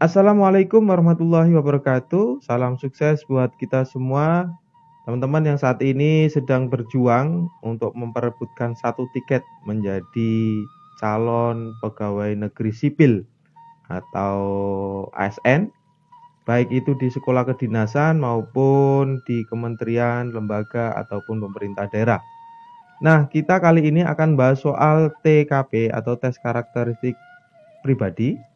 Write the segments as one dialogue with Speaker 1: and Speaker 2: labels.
Speaker 1: Assalamualaikum warahmatullahi wabarakatuh. Salam sukses buat kita semua. Teman-teman yang saat ini sedang berjuang untuk memperebutkan satu tiket menjadi calon pegawai negeri sipil atau ASN, baik itu di sekolah kedinasan maupun di kementerian, lembaga ataupun pemerintah daerah. Nah, kita kali ini akan bahas soal TKP atau tes karakteristik pribadi.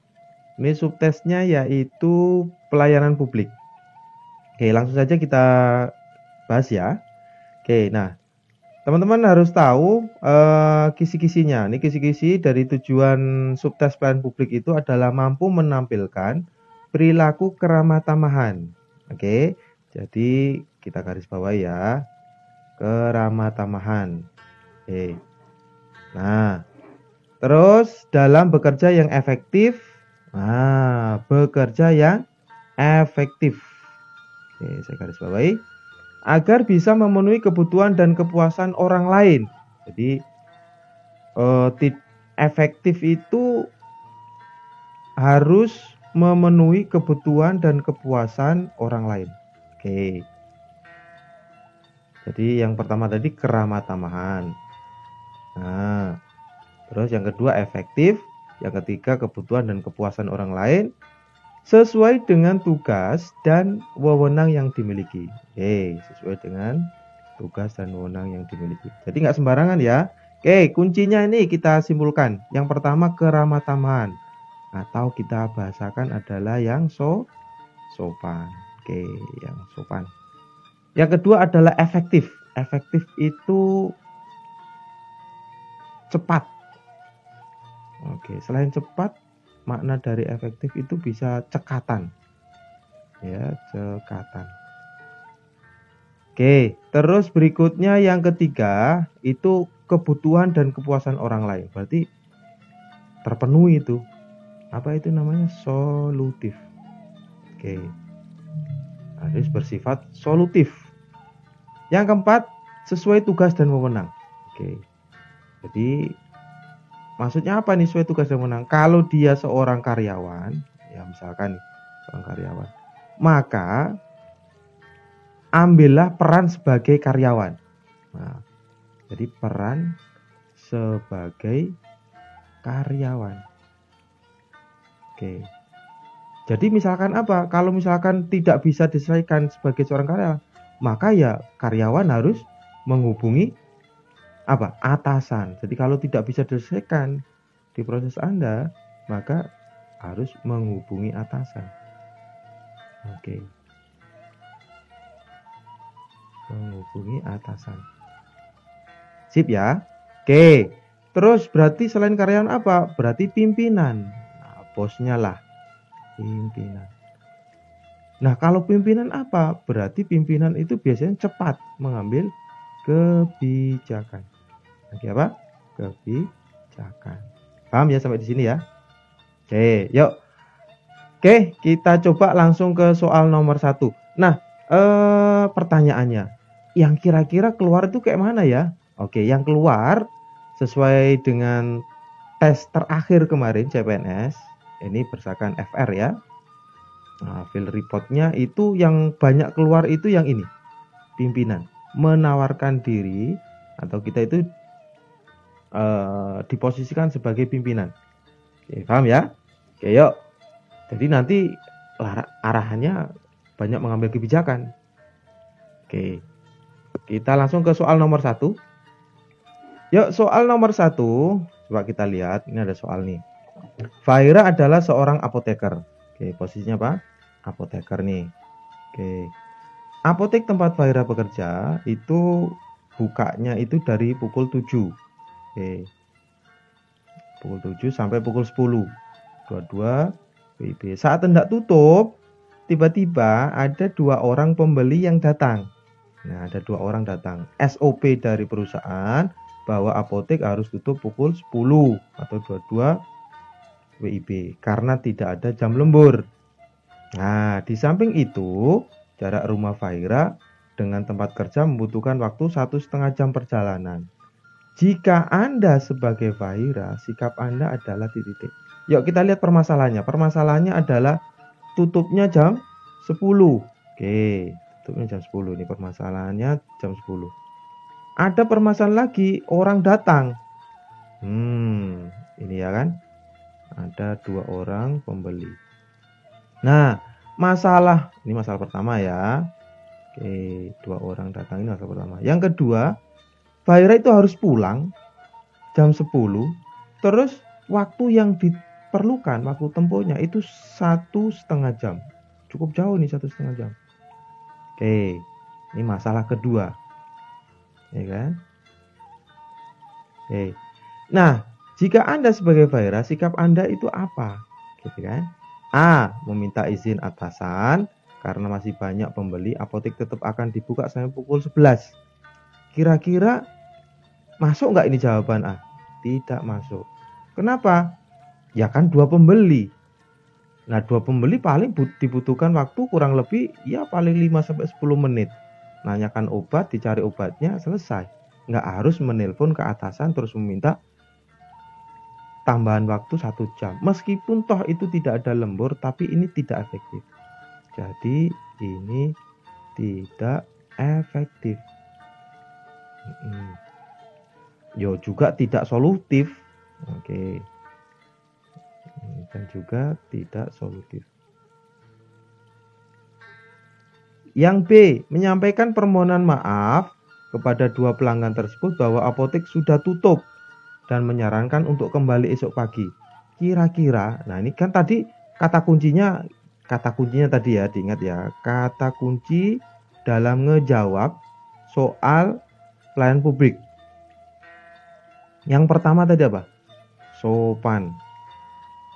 Speaker 1: Ini subtesnya yaitu pelayanan publik. Oke, langsung saja kita bahas ya. Oke, nah teman-teman harus tahu kisi-kisinya. Ini kisi-kisi dari tujuan subtes pelayanan publik itu adalah mampu menampilkan perilaku keramah tamahan. Oke, jadi kita garis bawah ya, keramah tamahan. Oke, nah terus dalam bekerja yang efektif. Nah, bekerja yang efektif. Oke, saya garis bawahi. Agar bisa memenuhi kebutuhan dan kepuasan orang lain. Jadi, efektif itu harus memenuhi kebutuhan dan kepuasan orang lain. Oke. Jadi, yang pertama tadi keramah tamahan. Nah, terus yang kedua efektif. Yang ketiga, kebutuhan dan kepuasan orang lain sesuai dengan tugas dan wewenang yang dimiliki. Oke, sesuai dengan tugas dan wewenang yang dimiliki. Jadi nggak sembarangan ya. Oke, kuncinya ini kita simpulkan. Yang pertama, keramah tamahan atau kita bahasakan adalah yang sopan. Oke, yang sopan. Yang kedua adalah efektif. Efektif itu cepat. Oke, selain cepat, makna dari efektif itu bisa cekatan. Ya, cekatan. Oke, terus berikutnya yang ketiga, itu kebutuhan dan kepuasan orang lain. Berarti terpenuhi itu. Apa itu namanya? Solutif. Oke. Harus bersifat solutif. Yang keempat, sesuai tugas dan wewenang. Oke. Jadi maksudnya apa nih sesuai tugas dan wewenang? Kalau dia seorang karyawan, ya misalkan seorang karyawan, maka ambillah peran sebagai karyawan. Nah, jadi peran sebagai karyawan. Oke. Jadi misalkan apa? Kalau misalkan tidak bisa diselesaikan sebagai seorang karyawan, maka ya karyawan harus menghubungi apa? Atasan. Jadi kalau tidak bisa diselesaikan di proses Anda, maka harus menghubungi atasan. Oke. Menghubungi atasan. Sip ya. Oke. Terus berarti selain karyawan apa? Berarti pimpinan. Nah, bosnya lah. Pimpinan. Nah, kalau pimpinan apa? Berarti pimpinan itu biasanya cepat mengambil kebijakan. Oke, apa? Kebijakan. Paham ya sampai di sini ya? Oke, yuk. Oke, kita coba langsung ke soal nomor 1. Nah, pertanyaannya, yang kira-kira keluar itu kayak mana ya? Oke, yang keluar sesuai dengan tes terakhir kemarin CPNS, ini berdasarkan FR ya. Nah, field reportnya itu yang banyak keluar itu yang ini, pimpinan menawarkan diri atau kita itu diposisikan sebagai pimpinan. Oke, paham ya? Oke, yuk. Jadi nanti arahannya banyak mengambil kebijakan. Oke, kita langsung ke soal nomor 1. Yuk, soal nomor 1. Coba kita lihat, ini ada soal nih. Fahira adalah seorang apoteker. Oke, posisinya apa? Apoteker nih. Oke. Apotek tempat Fahira bekerja itu bukanya itu dari pukul 7. Oke. Pukul 7 sampai pukul 10. 22 WIB. Saat hendak tutup, tiba-tiba ada 2 orang pembeli yang datang. Nah, ada 2 orang datang. SOP dari perusahaan bahwa apotek harus tutup pukul 10 atau 22 WIB karena tidak ada jam lembur. Nah, di samping itu, jarak rumah Fahira dengan tempat kerja membutuhkan waktu 1,5 jam perjalanan. Jika Anda sebagai Fahira, sikap Anda adalah titik. Yuk kita lihat permasalahannya. Permasalahannya adalah tutupnya jam 10. Oke, tutupnya jam 10. Ini permasalahannya jam 10. Ada permasalahan lagi, orang datang. Ini ya kan. Ada 2 orang pembeli. Nah, ini masalah pertama ya. Oke, 2 orang datang, ini masalah pertama. Yang kedua, Fahira itu harus pulang jam 10. Terus waktu yang diperlukan, waktu tempuhnya itu 1,5 jam. Cukup jauh nih 1,5 jam. Oke, ini masalah kedua. Ya kan? Oke. Nah, jika Anda sebagai Fahira, sikap Anda itu apa? Gitu kan? A. Meminta izin atasan. Karena masih banyak pembeli, apotek tetap akan dibuka sampai pukul 11. Kira-kira masuk nggak ini jawaban A? Tidak masuk. Kenapa? Ya kan 2 pembeli. Nah 2 pembeli paling dibutuhkan waktu kurang lebih ya paling 5-10 menit. Nanyakan obat, dicari obatnya, selesai. Nggak harus menelpon ke atasan terus meminta tambahan waktu 1 jam. Meskipun toh itu tidak ada lembur, tapi ini tidak efektif. Jadi ini tidak efektif. Yo juga tidak solutif. Oke. Dan juga tidak solutif. Yang B, menyampaikan permohonan maaf kepada 2 pelanggan tersebut bahwa apotek sudah tutup dan menyarankan untuk kembali esok pagi. Kira-kira, nah ini kan tadi kata kuncinya tadi ya, diingat ya. Kata kunci dalam ngejawab soal pelayanan publik. Yang pertama tadi apa? Sopan.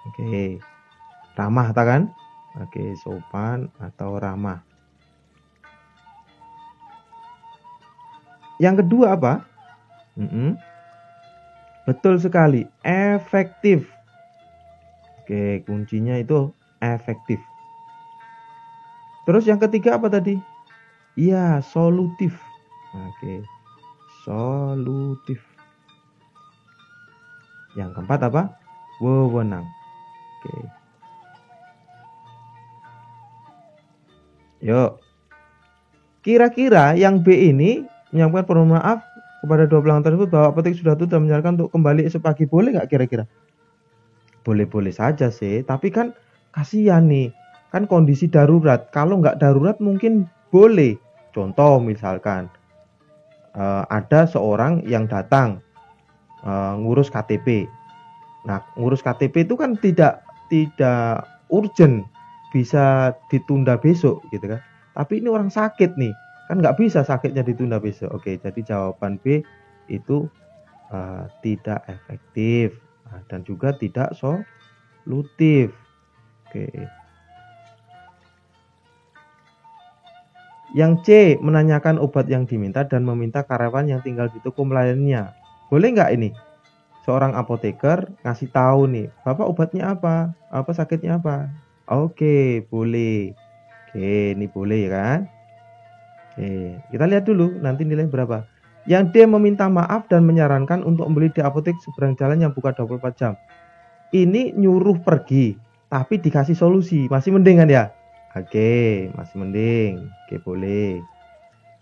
Speaker 1: Oke. Ramah kan? Oke, sopan atau ramah. Yang kedua apa? Betul sekali, efektif. Oke, kuncinya itu efektif. Terus yang ketiga apa tadi? Iya, solutif. Oke, solutif. Yang keempat apa? Wewenang. Oke. Yuk. Kira-kira yang B ini menyampaikan permohonan maaf kepada 2 pelanggan tersebut bahwa apotek sudah tutup dan menyarankan untuk kembali esok pagi. Boleh nggak kira-kira? Boleh-boleh saja sih. Tapi kan kasihan nih. Kan kondisi darurat. Kalau nggak darurat mungkin boleh. Contoh misalkan ada seorang yang datang ngurus KTP. Nah, ngurus KTP itu kan tidak urgent, bisa ditunda besok gitu kan. Tapi ini orang sakit nih, kan nggak bisa sakitnya ditunda besok. Oke, jadi jawaban B itu tidak efektif dan juga tidak solutif. Oke. Yang C, menanyakan obat yang diminta dan meminta karyawan yang tinggal di toko melayaninya. Boleh nggak ini? Seorang apoteker ngasih tahu nih, Bapak obatnya apa? Apa sakitnya apa? Oke, boleh. Oke, ini boleh kan? Oke, kita lihat dulu nanti nilai berapa. Yang D, meminta maaf dan menyarankan untuk membeli di apotek seberang jalan yang buka 24 jam. Ini nyuruh pergi, tapi dikasih solusi. Masih mending kan ya? Oke, masih mending. Oke, boleh.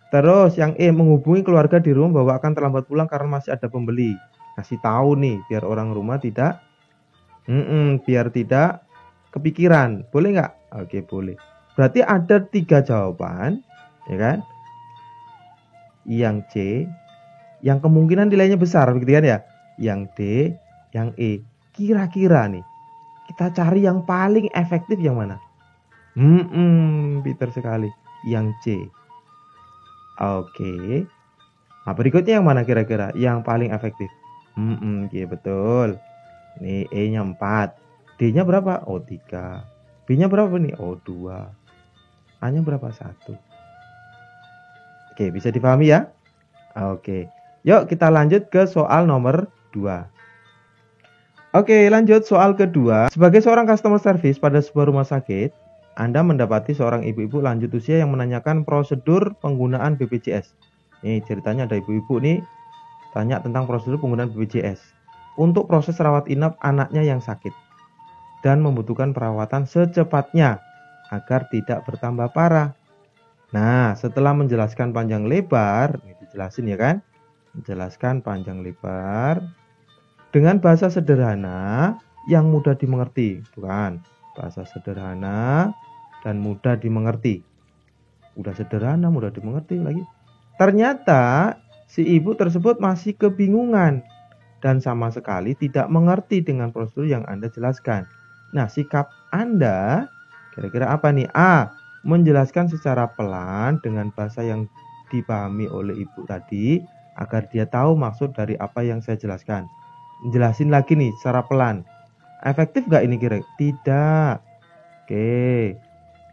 Speaker 1: Terus yang E, menghubungi keluarga di rumah bahwa akan terlambat pulang karena masih ada pembeli. Kasih tahu nih biar orang rumah tidak biar tidak kepikiran. Boleh nggak? Oke, boleh. Berarti ada 3 jawaban, ya kan? Yang C, yang kemungkinan nilainya besar, begitu kan ya? Yang D, yang E. Kira-kira nih, kita cari yang paling efektif yang mana? Pinter sekali. Yang C. Oke. Nah, berikutnya yang mana kira-kira yang paling efektif? Oke, betul. Ini E-nya 4. D-nya berapa? Oh, 3. B-nya berapa nih? Oh, 2. A-nya berapa? 1. Oke, bisa dipahami ya? Oke. Yuk kita lanjut ke soal nomor 2. Oke, lanjut soal kedua. Sebagai seorang customer service pada sebuah rumah sakit, Anda mendapati seorang ibu-ibu lanjut usia yang menanyakan prosedur penggunaan BPJS. Nih ceritanya ada ibu-ibu nih tanya tentang prosedur penggunaan BPJS untuk proses rawat inap anaknya yang sakit dan membutuhkan perawatan secepatnya. agar tidak bertambah parah. Nah, setelah menjelaskan panjang lebar, ini dijelasin ya kan? Menjelaskan panjang lebar dengan bahasa sederhana yang mudah dimengerti, bukan? Bahasa sederhana dan mudah dimengerti. Udah sederhana, mudah dimengerti lagi. Ternyata si ibu tersebut masih kebingungan dan sama sekali tidak mengerti dengan prosedur yang Anda jelaskan. Nah, sikap Anda kira-kira apa nih? A. Menjelaskan secara pelan dengan bahasa yang dipahami oleh ibu tadi agar dia tahu maksud dari apa yang saya jelaskan. Jelasin lagi nih secara pelan. Efektif gak ini kira? Tidak. Oke,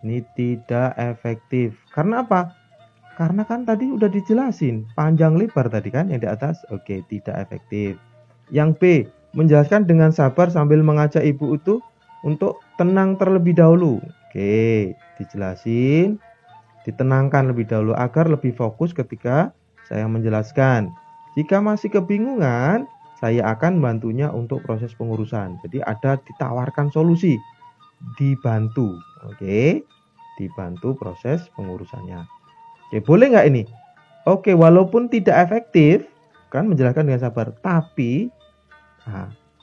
Speaker 1: ini tidak efektif. Karena apa? Karena kan tadi udah dijelasin panjang lebar tadi kan yang di atas. Oke, tidak efektif. Yang B, menjelaskan dengan sabar sambil mengajak ibu itu untuk tenang terlebih dahulu. Oke, dijelasin, ditenangkan lebih dahulu agar lebih fokus ketika saya menjelaskan. Jika masih kebingungan, saya akan bantunya untuk proses pengurusan. Jadi ada ditawarkan solusi, dibantu. Oke, dibantu proses pengurusannya. Oke, boleh nggak ini? Oke, walaupun tidak efektif, kan menjelaskan dengan sabar, tapi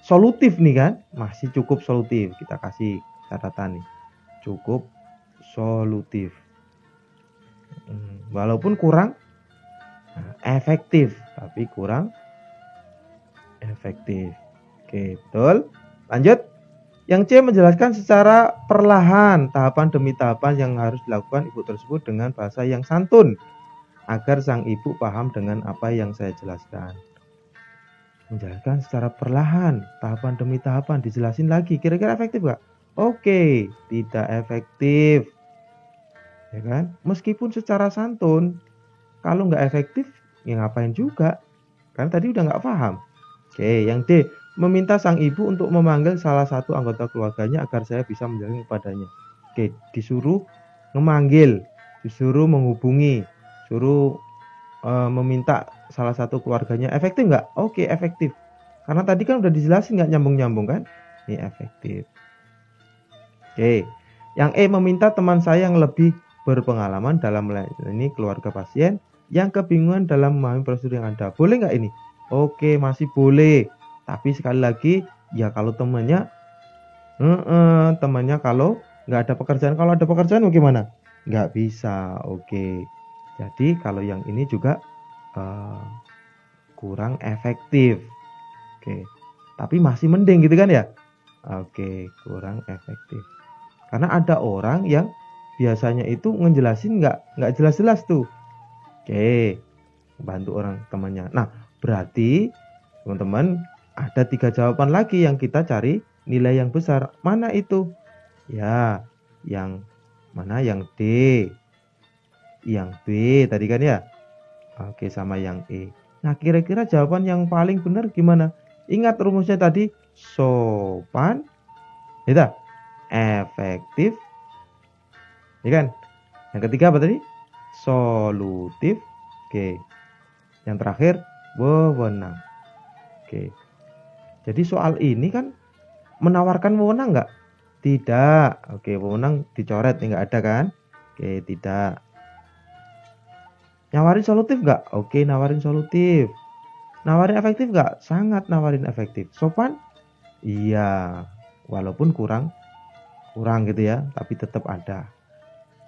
Speaker 1: solutif nih kan, masih cukup solutif. Kita kasih catatan nih, cukup solutif. Walaupun kurang efektif, tapi kurang efektif. Oke, betul. Lanjut. Yang C, menjelaskan secara perlahan, tahapan demi tahapan yang harus dilakukan ibu tersebut dengan bahasa yang santun, agar sang ibu paham dengan apa yang saya jelaskan. Menjelaskan secara perlahan, tahapan demi tahapan, dijelasin lagi. Kira-kira efektif gak? Oke, tidak efektif. Ya kan? Meskipun secara santun, kalau nggak efektif, ya ngapain juga? Kan tadi udah nggak paham. Oke, yang D, meminta sang ibu untuk memanggil salah satu anggota keluarganya agar saya bisa menjelaskan kepadanya. Oke, disuruh memanggil, disuruh menghubungi, suruh meminta salah satu keluarganya. Efektif nggak? Oke, efektif. Karena tadi kan udah dijelasin nggak nyambung-nyambung kan? Ini efektif. Oke, yang E, meminta teman saya yang lebih berpengalaman dalam melayani keluarga pasien yang kebingungan dalam memahami prosedur yang ada. Boleh nggak ini? Oke, masih boleh. Tapi sekali lagi, ya kalau temannya kalau nggak ada pekerjaan. Kalau ada pekerjaan bagaimana? Nggak bisa. Oke. Jadi kalau yang ini juga kurang efektif. Oke. Tapi masih mending gitu kan ya? Oke, kurang efektif. Karena ada orang yang biasanya itu ngejelasin nggak jelas-jelas tuh. Oke, bantu orang temannya. Nah, berarti teman-teman ada 3 jawaban lagi yang kita cari nilai yang besar. Mana itu? Ya, yang mana? Yang D, yang B tadi kan ya. Oke, sama yang E. Nah, kira-kira jawaban yang paling benar gimana? Ingat rumusnya tadi, sopan, ya, efektif, ya kan? Yang ketiga apa tadi? Solutif. Oke. Yang terakhir, wewenang. Oke. Jadi soal ini kan menawarkan wewenang nggak? Tidak. Oke, wewenang dicoret, nggak ada kan? Oke, tidak. Nawarin solutif nggak? Oke, nawarin solutif. Nawarin efektif nggak? Sangat nawarin efektif. Sopan? Iya. Walaupun kurang gitu ya, tapi tetap ada.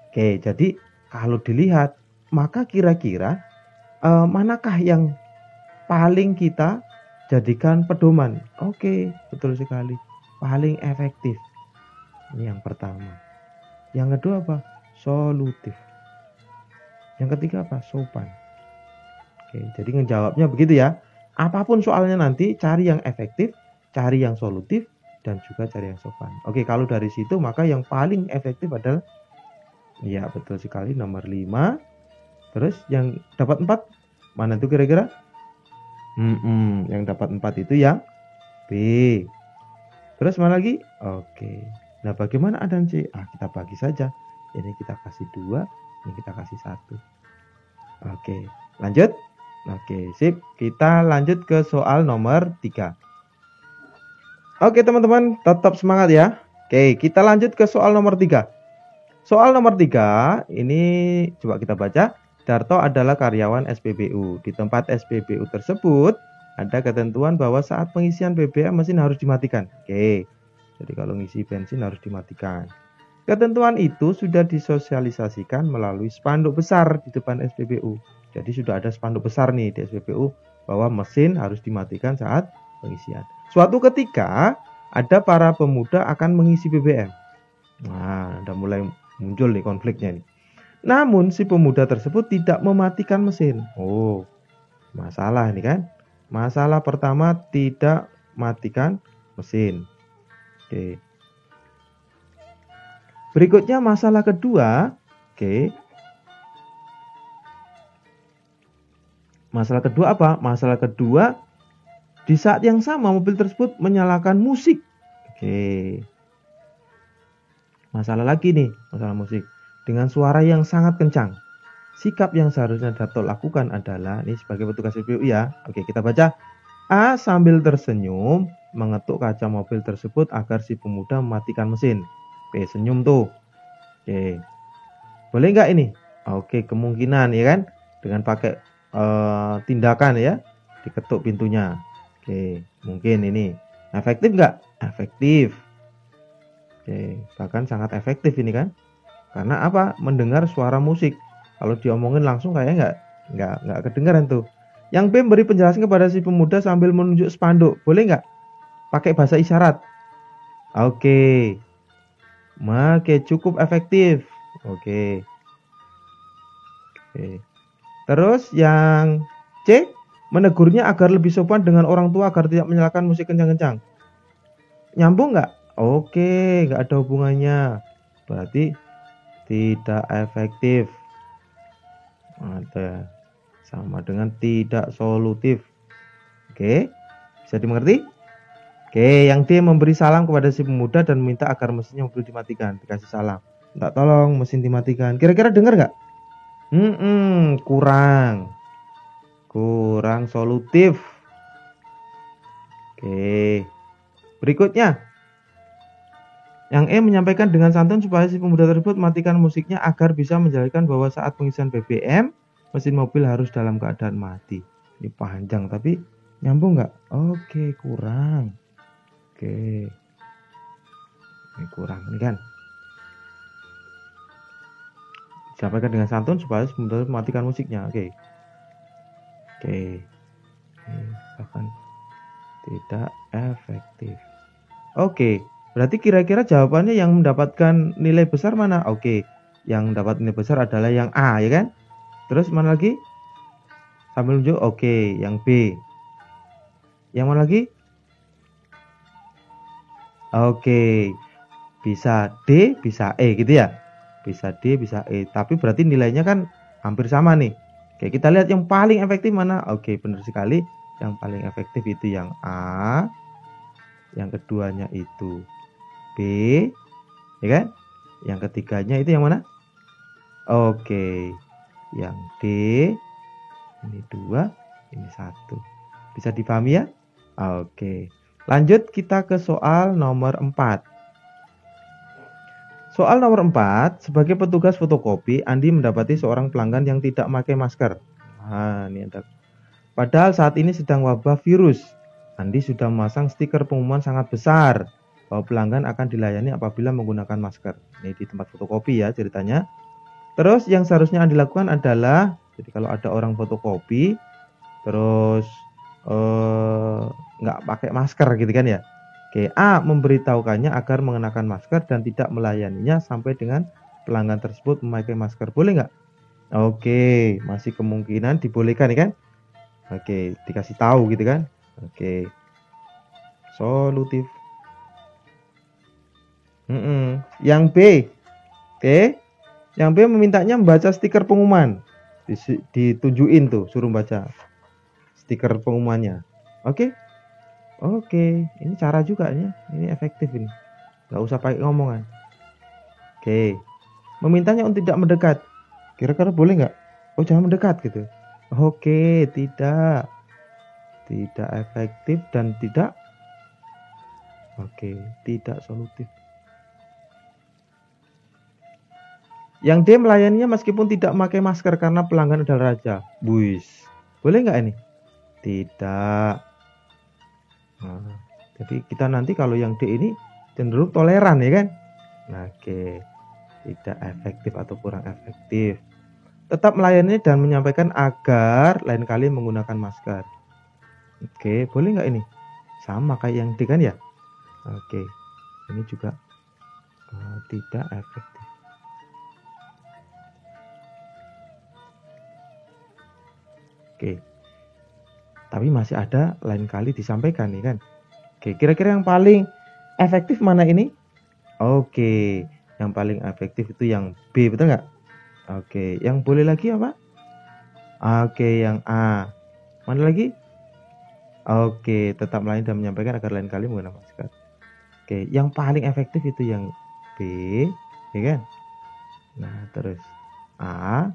Speaker 1: Oke, jadi kalau dilihat, maka kira-kira manakah yang paling kita jadikan pedoman? Oke, betul sekali. Paling efektif. Ini yang pertama. Yang kedua apa? Solutif. Yang ketiga apa? Sopan. Oke, jadi ngejawabnya begitu ya. Apapun soalnya nanti cari yang efektif, cari yang solutif, dan juga cari yang sopan. Oke, kalau dari situ maka yang paling efektif adalah, ya betul sekali, nomor 5. Terus yang dapat 4 mana itu kira-kira? Yang dapat 4 itu yang B. Terus mana lagi? Oke. Nah, bagaimana A dan C? Kita bagi saja. Ini kita kasih 2, ini kita kasih 1. Oke, lanjut. Oke, sip. Kita lanjut ke soal nomor 3. Oke, teman-teman, tetap semangat ya. Oke, kita lanjut ke soal nomor 3. Soal nomor 3, ini coba kita baca. Darto adalah karyawan SPBU. Di tempat SPBU tersebut ada ketentuan bahwa saat pengisian BBM mesin harus dimatikan. Oke, jadi kalau ngisi bensin harus dimatikan. Ketentuan itu sudah disosialisasikan melalui spanduk besar di depan SPBU. Jadi sudah ada spanduk besar nih di SPBU bahwa mesin harus dimatikan saat pengisian. Suatu ketika ada para pemuda akan mengisi BBM. Nah, udah mulai muncul nih konfliknya nih. Namun si pemuda tersebut tidak mematikan mesin. Oh, masalah ini kan. Masalah pertama tidak matikan mesin. Oke. Berikutnya masalah kedua. Oke. Masalah kedua apa? Masalah kedua, di saat yang sama mobil tersebut menyalakan musik. Oke. Masalah lagi nih, masalah musik. Dengan suara yang sangat kencang. Sikap yang seharusnya Darto lakukan adalah, ini sebagai petugas SPBU ya. Oke, kita baca. A sambil tersenyum mengetuk kaca mobil tersebut agar si pemuda mematikan mesin. Oke, senyum tuh. Oke. Boleh nggak ini? Oke, kemungkinan ya kan. Dengan pakai tindakan ya. Diketuk pintunya. Oke, mungkin ini. Efektif nggak? Efektif. Oke, bahkan sangat efektif ini kan. Karena apa? Mendengar suara musik. Kalau diomongin langsung kayaknya nggak kedengaran tuh. Yang B memberi penjelasan kepada si pemuda sambil menunjuk spanduk. Boleh nggak? Pakai bahasa isyarat. Oke. Cukup efektif. Oke. Terus yang C, menegurnya agar lebih sopan dengan orang tua agar tidak menyalakan musik kencang-kencang. Nyambung nggak? Oke, nggak ada hubungannya. Berarti tidak efektif. Ada sama dengan tidak solutif. Oke, bisa dimengerti? Oke, yang D memberi salam kepada si pemuda dan meminta agar mesinnya mobil dimatikan. Dikasih salam, minta tolong mesin dimatikan. Kira-kira dengar nggak? Kurang solutif. Oke, berikutnya. Yang E menyampaikan dengan santun supaya si pemuda tersebut matikan musiknya agar bisa menjelaskan bahwa saat pengisian BBM, mesin mobil harus dalam keadaan mati. Ini panjang tapi nyambung nggak? Oke, kurang. Oke. Ini kurang, ini kan. Disampaikan dengan santun supaya si pemuda tersebut matikan musiknya. Oke. Bahkan tidak efektif. Oke. Berarti kira-kira jawabannya yang mendapatkan nilai besar mana? Oke, yang dapat nilai besar adalah yang A, ya kan? Terus mana lagi? Sambil nunjuk, oke, yang B. Yang mana lagi? Oke, bisa D, bisa E gitu ya? Bisa D, bisa E. Tapi berarti nilainya kan hampir sama nih. Oke, kita lihat yang paling efektif mana? Oke, benar sekali. Yang paling efektif itu yang A. Yang keduanya itu B, ya kan? Yang ketiganya itu yang mana? Oke, yang D. Ini 2, ini 1. Bisa dipahami ya? Oke. Lanjut kita ke soal nomor 4. Soal nomor 4, sebagai petugas fotokopi, Andi mendapati seorang pelanggan yang tidak memakai masker. Nah, ini ada. Padahal saat ini sedang wabah virus. Andi sudah memasang stiker pengumuman sangat besar bahwa pelanggan akan dilayani apabila menggunakan masker. Ini di tempat fotokopi ya ceritanya. Terus yang seharusnya Andi lakukan adalah, jadi kalau ada orang fotokopi terus nggak pakai masker gitu kan ya. Oke, A memberitahukannya agar mengenakan masker dan tidak melayaninya sampai dengan pelanggan tersebut memakai masker. Boleh nggak? Oke, masih kemungkinan dibolehkan ya kan? Oke, dikasih tahu gitu kan? Oke, solutif. Yang B, oke, yang B memintanya membaca stiker pengumuman. Ditunjukin tuh, suruh baca stiker pengumumannya. Oke, ini cara juga ya, ini efektif ini, nggak usah pakai ngomongan. Oke, memintanya untuk tidak mendekat. Kira-kira boleh nggak? Oh, jangan mendekat gitu. Oke, tidak efektif dan tidak solutif. Yang D melayaninya meskipun tidak memakai masker karena pelanggan adalah raja. Buis. Boleh nggak ini? Tidak. Nah, jadi kita nanti kalau yang D ini cenderung toleran ya kan? Nah, oke. Tidak efektif atau kurang efektif. Tetap melayani dan menyampaikan agar lain kali menggunakan masker. Oke, boleh nggak ini? Sama kayak yang D kan ya? Oke. Ini juga tidak efektif. Oke. Tapi masih ada lain kali disampaikan nih kan. Oke, kira-kira yang paling efektif mana ini? Oke, yang paling efektif itu yang B, betul nggak? Oke, yang boleh lagi apa? Oke, yang A. Mana lagi? Oke, tetap melayani dan menyampaikan agar lain kali menggunakan masker. Oke, yang paling efektif itu yang B, ya kan? Nah, terus A,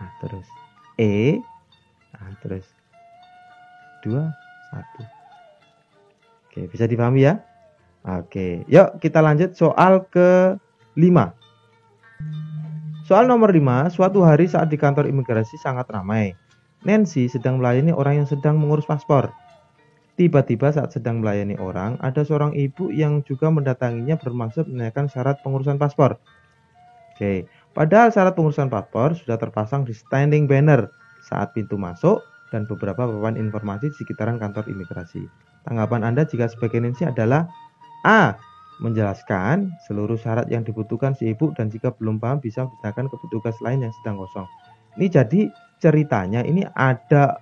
Speaker 1: nah, terus E, nah, terus 2, 1. Oke, bisa dipahami ya? Oke, yuk kita lanjut soal ke-5. Soal nomor 5, suatu hari saat di kantor imigrasi sangat ramai. Nancy sedang melayani orang yang sedang mengurus paspor. Tiba-tiba saat sedang melayani orang, ada seorang ibu yang juga mendatanginya bermaksud menanyakan syarat pengurusan paspor. Oke, padahal syarat pengurusan paspor sudah terpasang di standing banner saat pintu masuk dan beberapa papan informasi di sekitaran kantor imigrasi. Tanggapan Anda jika sebagai Nancy adalah A. Menjelaskan seluruh syarat yang dibutuhkan si ibu dan jika belum paham bisa menanyakan ke petugas lain yang sedang kosong. Ini jadi ceritanya ini ada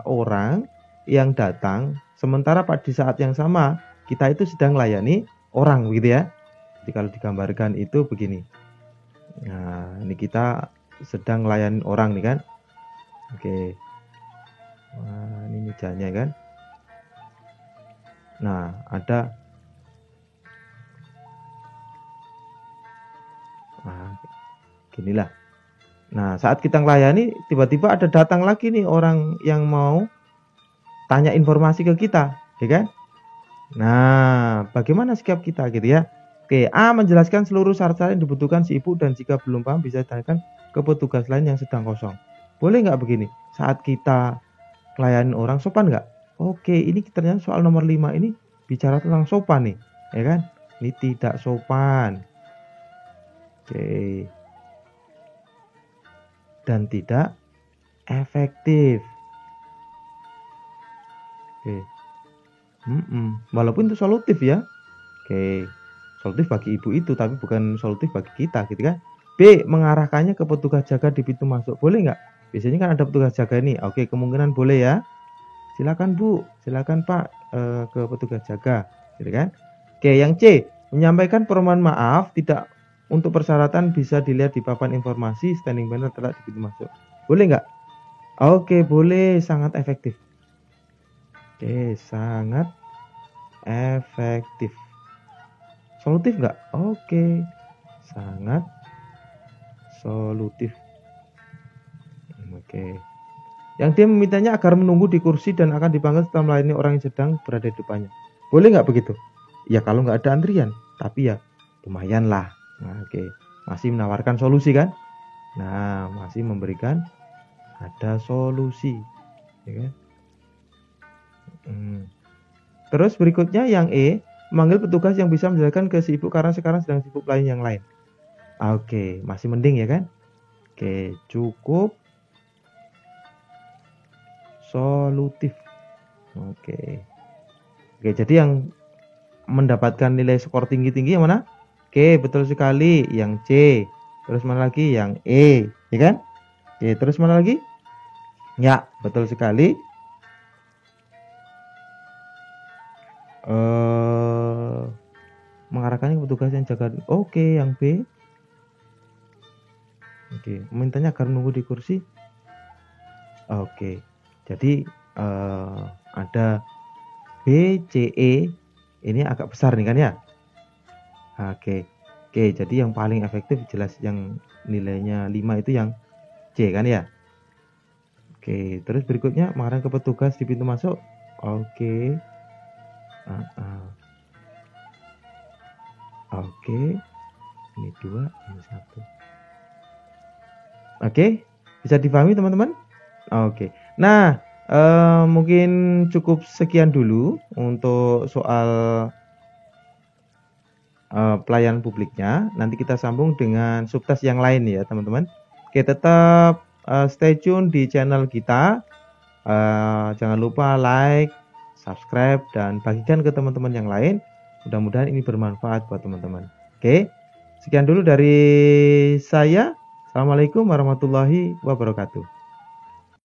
Speaker 1: orang yang datang sementara pada saat yang sama kita itu sedang melayani orang begitu ya. Jadi kalau digambarkan itu begini. Nah, ini kita sedang melayani orang nih kan. Oke. Nah, ini mejanya kan. Nah, ada ginilah. Nah, saat kita melayani tiba-tiba ada datang lagi nih orang yang mau tanya informasi ke kita, ya kan? Nah, bagaimana sikap kita gitu ya? Oke, A menjelaskan seluruh syarat-syarat yang dibutuhkan si ibu dan jika belum paham bisa ditanyakan ke petugas lain yang sedang kosong. Boleh nggak begini? Saat kita melayani orang sopan nggak? Oke, ini ternyata soal nomor 5 ini bicara tentang sopan nih, ya kan? Ini tidak sopan. Oke. Dan tidak efektif. Oke. Walaupun itu solutif ya. Oke. Solutif bagi ibu itu tapi bukan solutif bagi kita gitu kan. B. Mengarahkannya ke petugas jaga di pintu masuk. Boleh nggak? Biasanya kan ada petugas jaga nih. Oke, kemungkinan boleh ya. Silakan Bu, silakan Pak ke petugas jaga, gitu kan? Oke, yang C. Menyampaikan permohonan maaf tidak untuk persyaratan bisa dilihat di papan informasi standing banner terletak di pintu masuk. Boleh nggak? Oke, boleh, sangat efektif. Oke, sangat efektif. Solutif nggak? Oke, sangat solutif. Oke. Yang dia memintanya agar menunggu di kursi dan akan dipanggil setelah melayani orang yang sedang berada di depannya. Boleh nggak begitu? Ya kalau nggak ada antrian, tapi ya lumayan lah. Nah, oke. Masih menawarkan solusi kan? Nah, masih memberikan ada solusi, ya kan? Terus berikutnya yang E, memanggil petugas yang bisa menjelaskan ke si ibu karena sekarang sedang sibuk lain yang lain. Oke, masih mending ya kan? Oke, cukup solutif. Oke. Oke, jadi yang mendapatkan nilai skor tinggi-tinggi yang mana? Oke, betul sekali, yang C. Terus mana lagi? Yang E, ya kan? Oke, terus mana lagi? Ya, betul sekali. Mengarahkannya ke petugas yang jaga. Oke, yang B. Oke, mintanya agar menunggu di kursi. Oke, jadi ada B, C, E. Ini agak besar nih kan ya. Oke, jadi yang paling efektif jelas yang nilainya 5 itu yang C kan ya. Oke, terus berikutnya mengarahkan ke petugas di pintu masuk. Oke. Oke. Ini 2, ini 1. Oke, bisa dipahami teman-teman? Oke. Nah, mungkin cukup sekian dulu untuk soal pelayanan publiknya. Nanti kita sambung dengan subtas yang lain ya teman-teman. Oke, tetap stay tune di channel kita. Jangan lupa like, subscribe, dan bagikan ke teman-teman yang lain. Mudah-mudahan ini bermanfaat buat teman-teman. Oke, sekian dulu dari saya. Assalamualaikum warahmatullahi wabarakatuh.